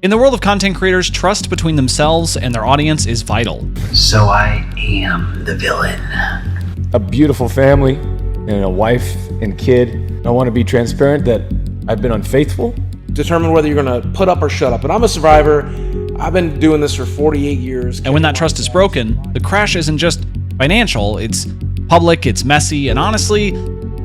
In the world of content creators, trust between themselves and their audience is vital. So I am the villain. A beautiful family and a wife and kid. I want to be transparent that I've been unfaithful. Determine whether you're going to put up or shut up. And I'm a survivor. I've been doing this for 48 years. And when that trust is broken, the crash isn't just financial, it's public, it's messy, and honestly,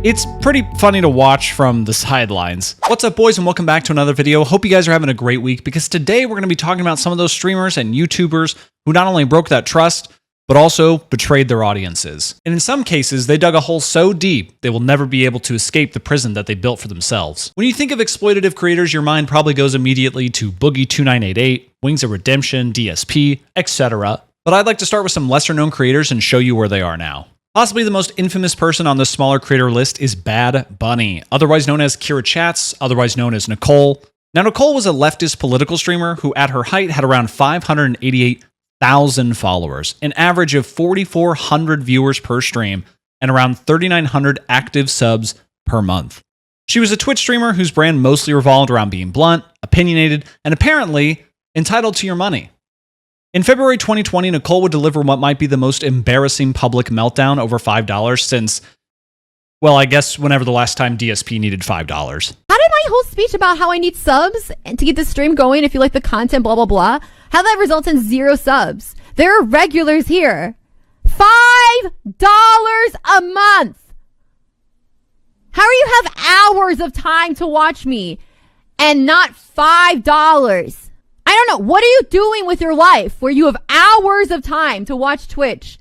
it's pretty funny to watch from the sidelines. What's up, boys, and welcome back to another video. Hope you guys are having a great week, because today we're going to be talking about some of those streamers and YouTubers who not only broke that trust, but also betrayed their audiences. And in some cases, they dug a hole so deep, they will never be able to escape the prison that they built for themselves. When you think of exploitative creators, your mind probably goes immediately to Boogie 2988, Wings of Redemption, DSP, etc. But I'd like to start with some lesser known creators and show you where they are now. Possibly the most infamous person on this smaller creator list is Bad Bunny, otherwise known as Kirachats, otherwise known as Nicole. Now, Nicole was a leftist political streamer who at her height had around 588,000 followers, an average of 4,400 viewers per stream, and around 3,900 active subs per month. She was a Twitch streamer whose brand mostly revolved around being blunt, opinionated, and apparently entitled to your money. In February 2020, Nicole would deliver what might be the most embarrassing public meltdown over $5 since, well, I guess whenever the last time DSP needed $5. How did my whole speech about how I need subs and to keep the stream going if you like the content, blah, blah, blah, how that results in 0 subs? There are regulars here. $5 a month. How do you have hours of time to watch me and not $5? I don't know. What are you doing with your life where you have hours of time to watch Twitch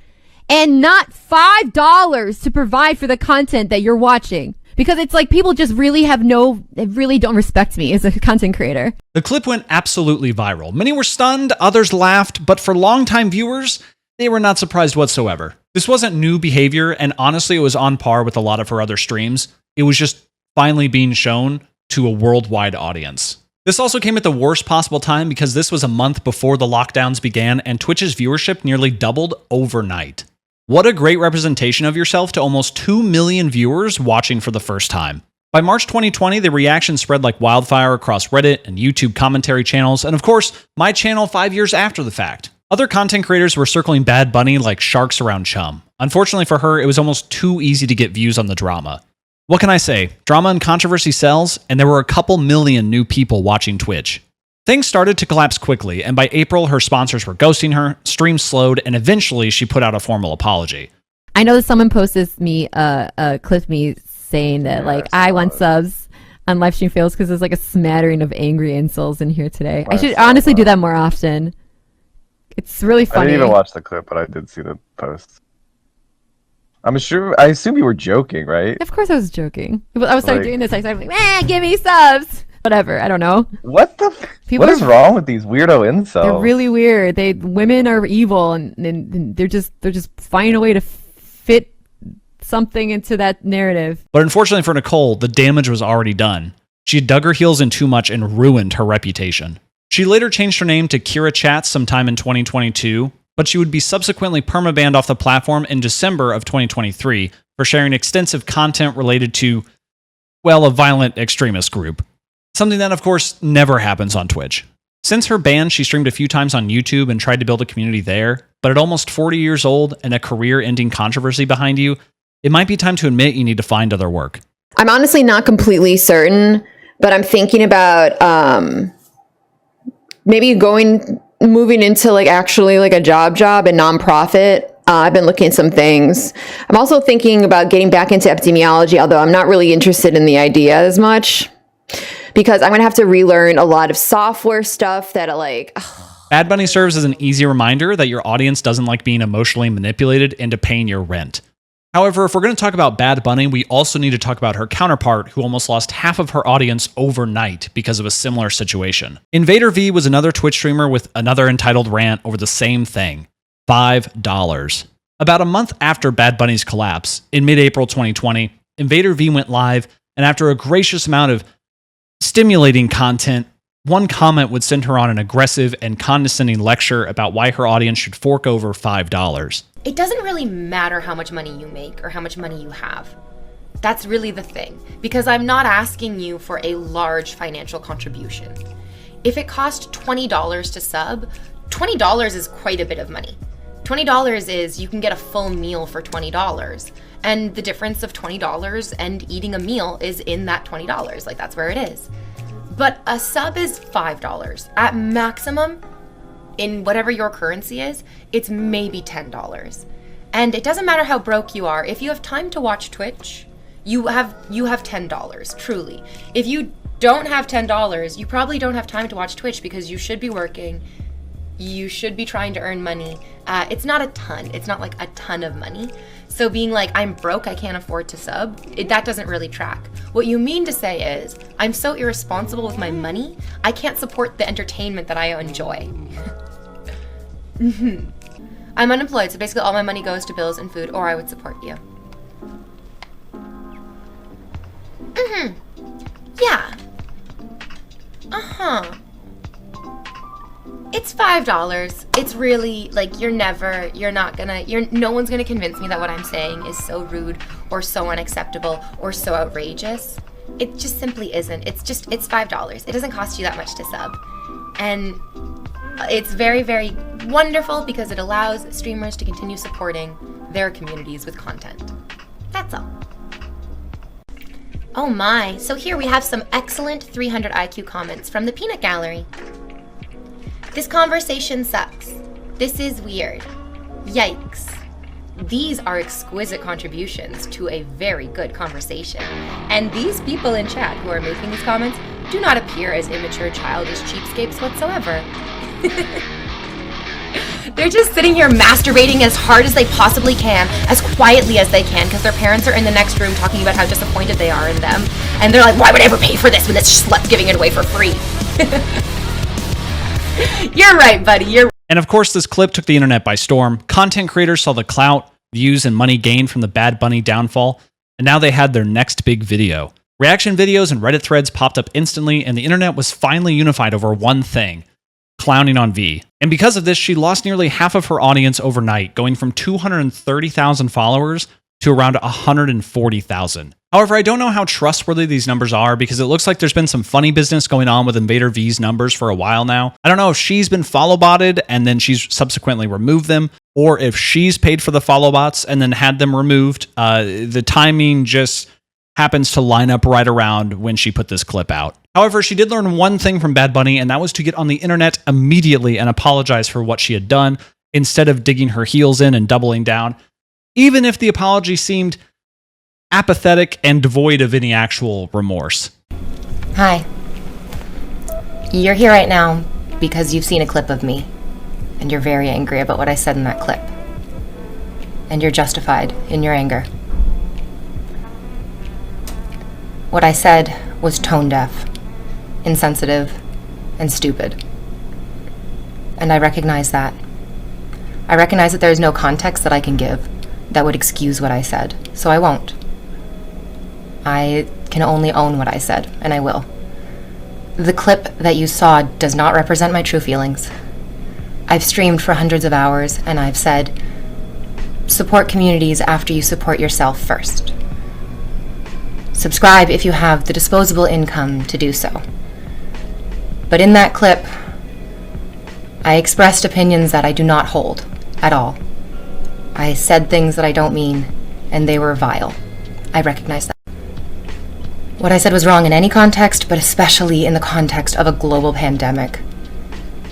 and not $5 to provide for the content that you're watching? Because it's like people just really they really don't respect me as a content creator. The clip went absolutely viral. Many were stunned, others laughed, but for longtime viewers, they were not surprised whatsoever. This wasn't new behavior, and honestly, it was on par with a lot of her other streams. It was just finally being shown to a worldwide audience. This also came at the worst possible time because this was a month before the lockdowns began and Twitch's viewership nearly doubled overnight. What a great representation of yourself to almost 2 million viewers watching for the first time. By March 2020, the reaction spread like wildfire across Reddit and YouTube commentary channels, and of course, my channel 5 years after the fact. Other content creators were circling Bad Bunny like sharks around chum. Unfortunately for her, it was almost too easy to get views on the drama. What can I say? Drama and controversy sells, and there were a couple million new people watching Twitch. Things started to collapse quickly, and by April, her sponsors were ghosting her, streams slowed, and eventually she put out a formal apology. I know that someone posted me, clipped me saying that, like, I want subs on live stream fails because there's like a smattering of angry insults in here today. I should honestly do that more often. It's really funny. I didn't even watch the clip, but I did see the post. I assume you were joking, right? Of course I was joking. I was starting doing this. I started like, give me subs. Whatever. I don't know. What is wrong with these weirdo incels? They're really weird. Women are evil, and they're just finding a way to fit something into that narrative. But unfortunately for Nicole, the damage was already done. She had dug her heels in too much and ruined her reputation. She later changed her name to Kirachats sometime in 2022, but she would be subsequently permabanned off the platform in December of 2023 for sharing extensive content related to, well, a violent extremist group. Something that, of course, never happens on Twitch. Since her ban, she streamed a few times on YouTube and tried to build a community there, but at almost 40 years old and a career-ending controversy behind you, it might be time to admit you need to find other work. I'm honestly not completely certain, but I'm thinking about maybe moving into like actually like a job and nonprofit. I've been looking at some things. I'm also thinking about getting back into epidemiology, although I'm not really interested in the idea as much because I'm going to have to relearn a lot of software stuff that Bad Bunny serves as an easy reminder that your audience doesn't like being emotionally manipulated into paying your rent. However, if we're going to talk about Bad Bunny, we also need to talk about her counterpart who almost lost half of her audience overnight because of a similar situation. Invader Vie was another Twitch streamer with another entitled rant over the same thing, $5. About a month after Bad Bunny's collapse, in mid-April 2020, Invader Vie went live, and after a gracious amount of stimulating content, one comment would send her on an aggressive and condescending lecture about why her audience should fork over $5. It doesn't really matter how much money you make or how much money you have. That's really the thing, because I'm not asking you for a large financial contribution. If it cost $20 to sub, $20 is quite a bit of money. $20 is, you can get a full meal for $20. And the difference of $20 and eating a meal is in that $20. Like, that's where it is. But a sub is $5. At maximum, in whatever your currency is, it's maybe $10. And it doesn't matter how broke you are. If you have time to watch Twitch, you have $10, truly. If you don't have $10, you probably don't have time to watch Twitch because you should be working. You should be trying to earn money. It's not a ton. It's not like a ton of money. So being like, I'm broke, I can't afford to sub, that doesn't really track. What you mean to say is, I'm so irresponsible with my money, I can't support the entertainment that I enjoy. I'm unemployed, so basically all my money goes to bills and food, or I would support you. Yeah. It's $5. It's really, like, no one's gonna convince me that what I'm saying is so rude or so unacceptable or so outrageous. It just simply isn't. It's $5. It doesn't cost you that much to sub. And it's very, very wonderful because it allows streamers to continue supporting their communities with content. That's all. Oh my, so here we have some excellent 300 IQ comments from the Peanut Gallery. This conversation sucks. This is weird. Yikes. These are exquisite contributions to a very good conversation. And these people in chat who are making these comments do not appear as immature, childish cheapskates whatsoever. They're just sitting here masturbating as hard as they possibly can, as quietly as they can, because their parents are in the next room talking about how disappointed they are in them. And they're like, why would I ever pay for this when it's sluts giving it away for free? You're right, buddy. And of course, this clip took the internet by storm. Content creators saw the clout, views, and money gained from the Bad Bunny downfall, and now they had their next big video. Reaction videos and Reddit threads popped up instantly, and the internet was finally unified over one thing: clowning on V. And because of this, she lost nearly half of her audience overnight, going from 230,000 followers to around 140,000. However, I don't know how trustworthy these numbers are because it looks like there's been some funny business going on with Invader Vie's numbers for a while now. I don't know if she's been follow botted and then she's subsequently removed them, or if she's paid for the follow bots and then had them removed. The timing just happens to line up right around when she put this clip out. However, she did learn one thing from Bad Bunny, and that was to get on the internet immediately and apologize for what she had done instead of digging her heels in and doubling down, even if the apology seemed apathetic and devoid of any actual remorse. Hi. You're here right now because you've seen a clip of me, and you're very angry about what I said in that clip. And you're justified in your anger. What I said was tone deaf, insensitive, and stupid. And I recognize that. I recognize that there is no context that I can give that would excuse what I said, so I won't. I can only own what I said, and I will. The clip that you saw does not represent my true feelings. I've streamed for hundreds of hours, and I've said, support communities after you support yourself first. Subscribe if you have the disposable income to do so. But in that clip, I expressed opinions that I do not hold at all. I said things that I don't mean, and they were vile. I recognize that. What I said was wrong in any context, but especially in the context of a global pandemic.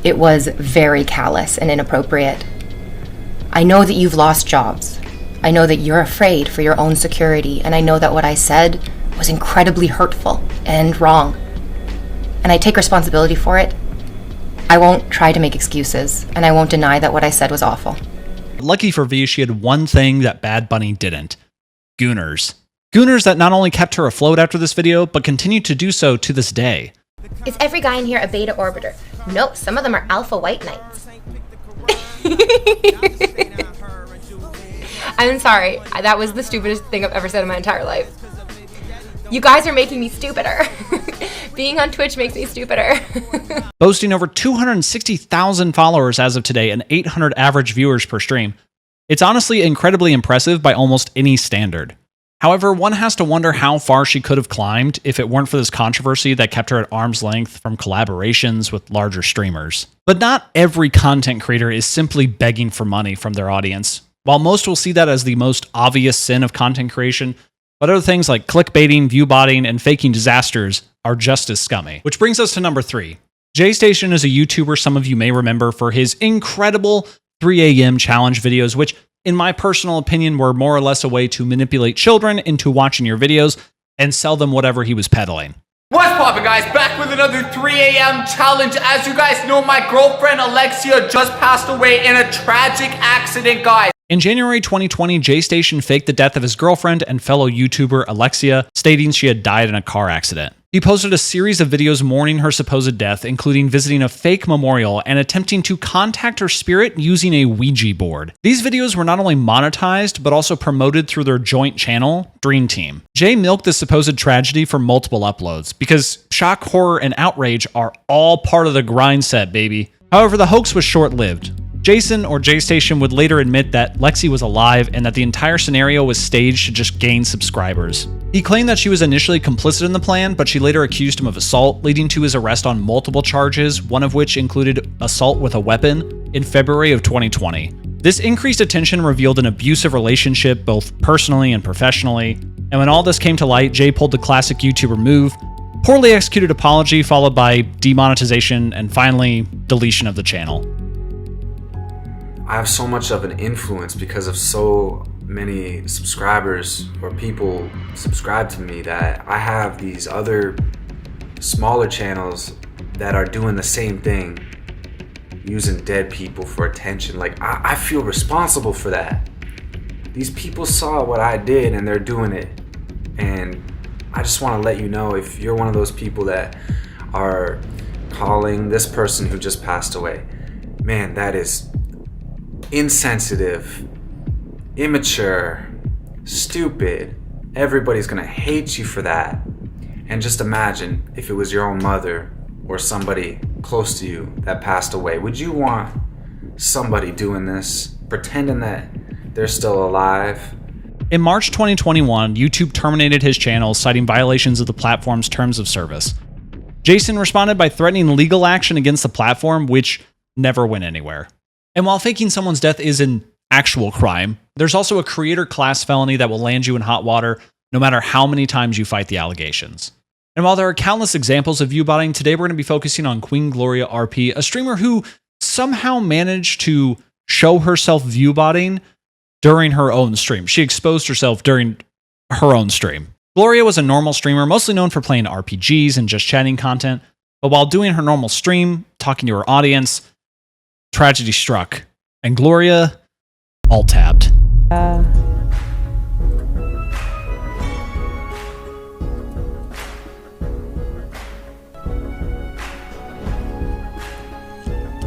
It was very callous and inappropriate. I know that you've lost jobs. I know that you're afraid for your own security, and I know that what I said was incredibly hurtful and wrong. And I take responsibility for it. I won't try to make excuses, and I won't deny that what I said was awful. Lucky for V, she had one thing that Bad Bunny didn't: gooners. Gooners that not only kept her afloat after this video, but continue to do so to this day. Is every guy in here a beta orbiter? No, some of them are alpha white knights. I'm sorry, that was the stupidest thing I've ever said in my entire life. You guys are making me stupider. Being on Twitch makes me stupider. Boasting over 260,000 followers as of today and 800 average viewers per stream, it's honestly incredibly impressive by almost any standard. However, one has to wonder how far she could have climbed if it weren't for this controversy that kept her at arm's length from collaborations with larger streamers. But not every content creator is simply begging for money from their audience. While most will see that as the most obvious sin of content creation, but other things like clickbaiting, viewbotting, and faking disasters are just as scummy. Which brings us to number 3. Jaystation is a YouTuber some of you may remember for his incredible 3 a.m. challenge videos, which in my personal opinion were more or less a way to manipulate children into watching your videos and sell them whatever he was peddling. What's poppin', guys? Back with another 3 a.m. challenge. As you guys know, my girlfriend Alexia just passed away in a tragic accident, guys. In January 2020, Jaystation faked the death of his girlfriend and fellow YouTuber Alexia, stating she had died in a car accident. He posted a series of videos mourning her supposed death, including visiting a fake memorial and attempting to contact her spirit using a Ouija board. These videos were not only monetized, but also promoted through their joint channel, Dream Team. Jay milked the supposed tragedy for multiple uploads, because shock, horror, and outrage are all part of the grind set, baby. However, the hoax was short-lived. Jason, or Jaystation, would later admit that Lexi was alive and that the entire scenario was staged to just gain subscribers. He claimed that she was initially complicit in the plan, but she later accused him of assault, leading to his arrest on multiple charges, one of which included assault with a weapon, in February of 2020. This increased attention revealed an abusive relationship both personally and professionally, and when all this came to light, Jay pulled the classic YouTuber move, poorly executed apology followed by demonetization and finally deletion of the channel. I have so much of an influence because of so many subscribers or people subscribe to me that I have these other smaller channels that are doing the same thing, using dead people for attention. Like, I feel responsible for that. These people saw what I did and they're doing it. And I just want to let you know, if you're one of those people that are calling this person who just passed away, man, that is insensitive, immature, stupid. Everybody's gonna hate you for that. And just imagine if it was your own mother or somebody close to you that passed away. Would you want somebody doing this, pretending that they're still alive? In March 2021, YouTube terminated his channel, citing violations of the platform's terms of service. Jason responded by threatening legal action against the platform, which never went anywhere. And while faking someone's death is an actual crime, there's also a creator class felony that will land you in hot water no matter how many times you fight the allegations. And while there are countless examples of viewbotting, today we're going to be focusing on QueenGloria RP, a streamer who somehow managed to show herself viewbotting during her own stream. She exposed herself during her own stream. Gloria was a normal streamer, mostly known for playing RPGs and just chatting content, but while doing her normal stream, talking to her audience, tragedy struck, and Gloria alt-tabbed.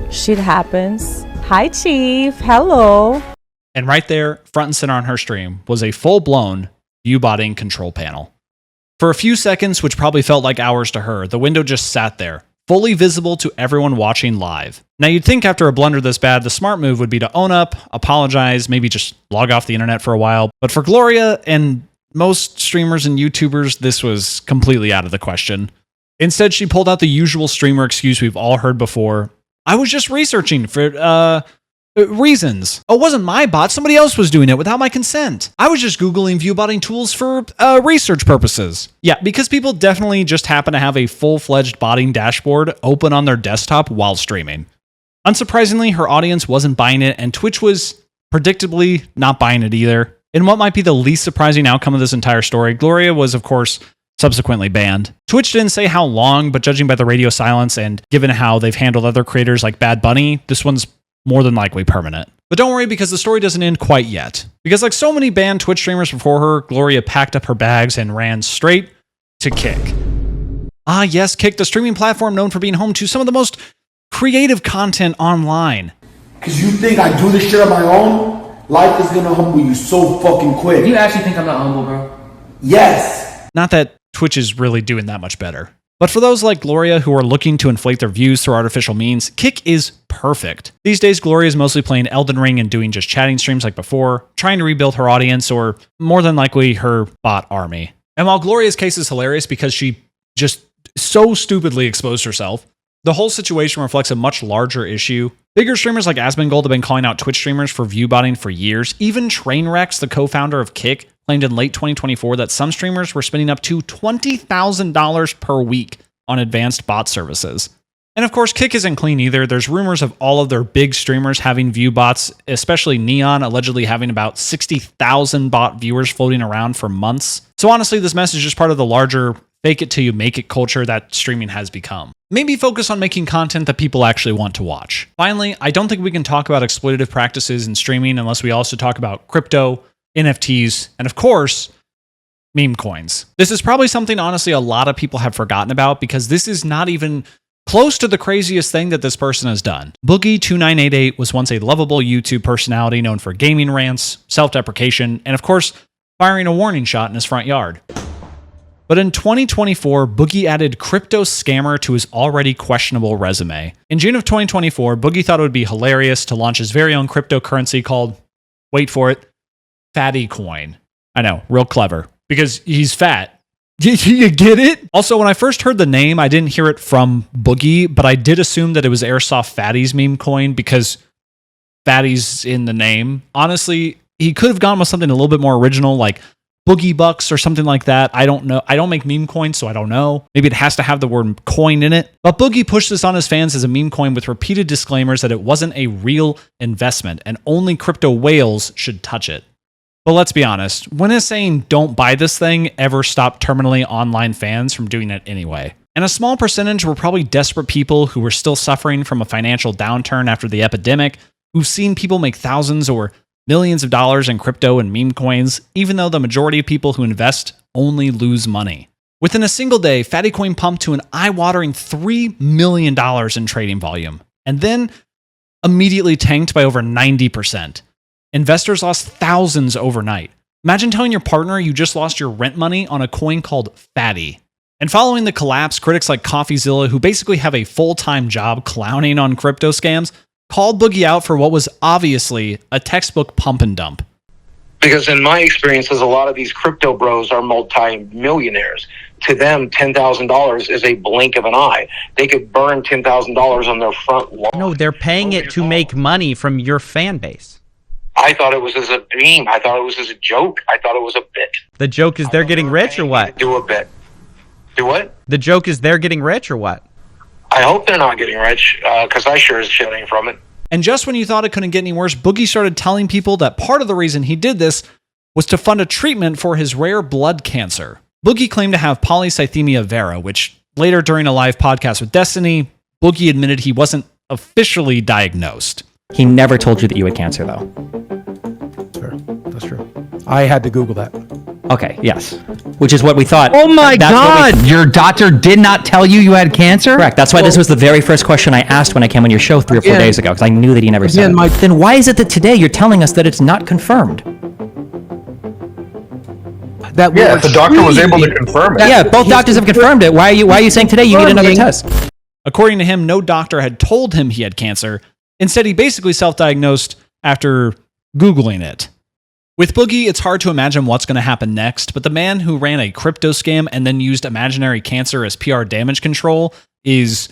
Shit happens. Hi, Chief. Hello. And right there, front and center on her stream, was a full-blown viewbotting control panel. For a few seconds, which probably felt like hours to her, the window just sat there, fully visible to everyone watching live. Now, you'd think after a blunder this bad, the smart move would be to own up, apologize, maybe just log off the internet for a while. But for Gloria and most streamers and YouTubers, this was completely out of the question. Instead, she pulled out the usual streamer excuse we've all heard before. I was just researching for, reasons. Oh, it wasn't my bot. Somebody else was doing it without my consent. I was just Googling viewbotting tools for research purposes. Yeah, because people definitely just happen to have a full-fledged botting dashboard open on their desktop while streaming. Unsurprisingly, her audience wasn't buying it, and Twitch was predictably not buying it either. In what might be the least surprising outcome of this entire story, Gloria was, of course, subsequently banned. Twitch didn't say how long, but judging by the radio silence and given how they've handled other creators like Bad Bunny, this one's more than likely permanent. But don't worry, because the story doesn't end quite yet. Because like so many banned Twitch streamers before her, Gloria packed up her bags and ran straight to Kick. Ah yes, Kick, the streaming platform known for being home to some of the most creative content online. Cause you think I do this shit on my own? Life is gonna humble you so fucking quick. You actually think I'm not humble, bro? Yes! Not that Twitch is really doing that much better. But for those like Gloria who are looking to inflate their views through artificial means, Kick is perfect. These days, Gloria is mostly playing Elden Ring and doing just chatting streams like before, trying to rebuild her audience or more than likely her bot army. And while Gloria's case is hilarious because she just so stupidly exposed herself, the whole situation reflects a much larger issue. Bigger streamers like Asmongold have been calling out Twitch streamers for view botting for years. Even Trainwrecks, the co-founder of Kick, claimed in late 2024 that some streamers were spending up to $20,000 per week on advanced bot services. And of course, Kick isn't clean either. There's rumors of all of their big streamers having view bots, especially Neon allegedly having about 60,000 bot viewers floating around for months. So honestly, this message is part of the larger fake it till you make it culture that streaming has become. Maybe focus on making content that people actually want to watch. Finally, I don't think we can talk about exploitative practices in streaming unless we also talk about crypto, NFTs, and of course, meme coins. This is probably something, honestly, a lot of people have forgotten about because this is not even close to the craziest thing that this person has done. Boogie2988 was once a lovable YouTube personality known for gaming rants, self-deprecation, and of course, firing a warning shot in his front yard. But in 2024, Boogie added crypto scammer to his already questionable resume. In June of 2024, Boogie thought it would be hilarious to launch his very own cryptocurrency called, wait for it, Fatty Coin. I know, real clever, because he's fat. You get it? Also, when I first heard the name, I didn't hear it from Boogie, but I did assume that it was Airsoft Fatty's meme coin because Fatty's in the name. Honestly, he could have gone with something a little bit more original, like Boogie Bucks or something like that. I don't know. I don't make meme coins, so I don't know. Maybe it has to have the word coin in it. But Boogie pushed this on his fans as a meme coin with repeated disclaimers that it wasn't a real investment and only crypto whales should touch it. But let's be honest, when is saying don't buy this thing ever stop terminally online fans from doing it anyway? And a small percentage were probably desperate people who were still suffering from a financial downturn after the epidemic, who've seen people make thousands or millions of dollars in crypto and meme coins, even though the majority of people who invest only lose money. Within a single day, Fatty Coin pumped to an eye-watering $3 million in trading volume, and then immediately tanked by over 90%. Investors lost thousands overnight. Imagine telling your partner you just lost your rent money on a coin called Fatty. And following the collapse, critics like CoffeeZilla, who basically have a full-time job clowning on crypto scams, called Boogie out for what was obviously a textbook pump and dump. Because in my experiences, a lot of these crypto bros are multi-millionaires. To them, $10,000 is a blink of an eye. They could burn $10,000 on their front lawn. No, they're paying it to make money from your fan base. I thought it was as a meme. I thought it was as a joke. I thought it was a bit. The joke is they're getting rich or what? Do a bit. Do what? The joke is they're getting rich or what? I hope they're not getting rich, because I sure as shit ain't from it. And just when you thought it couldn't get any worse, Boogie started telling people that part of the reason he did this was to fund a treatment for his rare blood cancer. Boogie claimed to have polycythemia vera, which later during a live podcast with Destiny, Boogie admitted he wasn't officially diagnosed. He never told you that you had cancer, though. That's true. I had to Google that. Okay, yes. Which is what we thought. Oh my God! Your doctor did not tell you you had cancer? Correct. That's why this was the very first question I asked when I came on your show 3 or 4 days ago, because I knew that he never said it. Then why is it that today you're telling us that it's not confirmed? Yeah, the doctor was able to confirm it. Yeah, both doctors have confirmed it. Why are you saying today you need another test? According to him, no doctor had told him he had cancer. Instead, he basically self-diagnosed after Googling it. With Boogie, it's hard to imagine what's going to happen next, but the man who ran a crypto scam and then used imaginary cancer as PR damage control is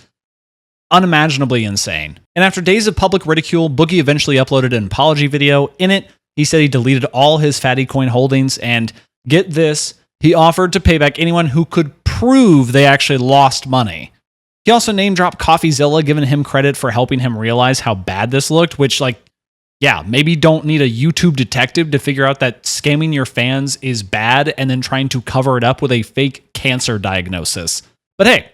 unimaginably insane. And after days of public ridicule, Boogie eventually uploaded an apology video. In it, he said he deleted all his Fatty Coin holdings and, get this, he offered to pay back anyone who could prove they actually lost money. He also name-dropped CoffeeZilla, giving him credit for helping him realize how bad this looked, which, yeah, maybe don't need a YouTube detective to figure out that scamming your fans is bad and then trying to cover it up with a fake cancer diagnosis. But hey,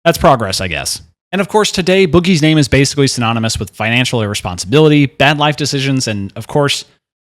that's progress, I guess. And of course, today, Boogie's name is basically synonymous with financial irresponsibility, bad life decisions, and of course,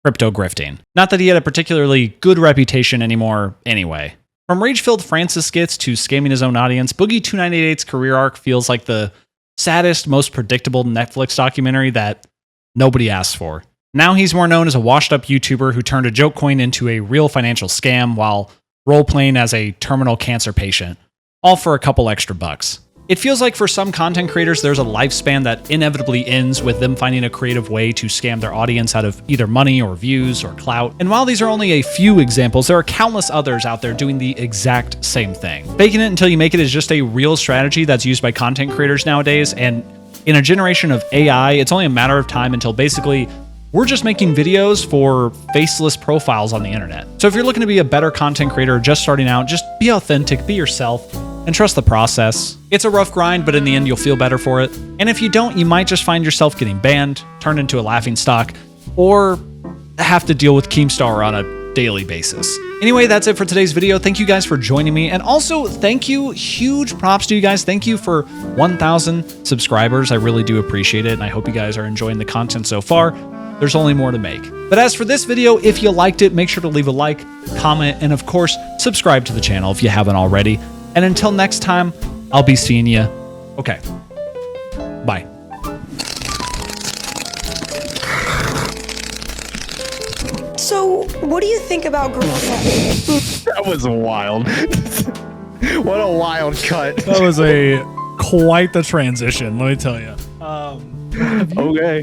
crypto grifting. Not that he had a particularly good reputation anymore anyway. From rage-filled Francis skits to scamming his own audience, Boogie2988's career arc feels like the saddest, most predictable Netflix documentary that nobody asked for. Now he's more known as a washed-up YouTuber who turned a joke coin into a real financial scam while role-playing as a terminal cancer patient. all for a couple extra bucks. It feels like for some content creators, there's a lifespan that inevitably ends with them finding a creative way to scam their audience out of either money or views or clout. And while these are only a few examples, there are countless others out there doing the exact same thing. Faking it until you make it is just a real strategy that's used by content creators nowadays. And in a generation of AI, it's only a matter of time until basically we're just making videos for faceless profiles on the internet. So if you're looking to be a better content creator, just starting out, just be authentic, be yourself, and trust the process. It's a rough grind, but in the end, you'll feel better for it. And if you don't, you might just find yourself getting banned, turned into a laughingstock, or have to deal with Keemstar on a daily basis. Anyway, that's it for today's video. Thank you guys for joining me. And also, thank you, huge props to you guys. Thank you for 1,000 subscribers. I really do appreciate it. And I hope you guys are enjoying the content so far. There's only more to make. But as for this video, if you liked it, make sure to leave a like, comment, and of course, subscribe to the channel if you haven't already. And until next time, I'll be seeing you. Okay. Bye. So, what do you think about Gloria? That was wild. What a wild cut. That was quite the transition, let me tell you. Okay.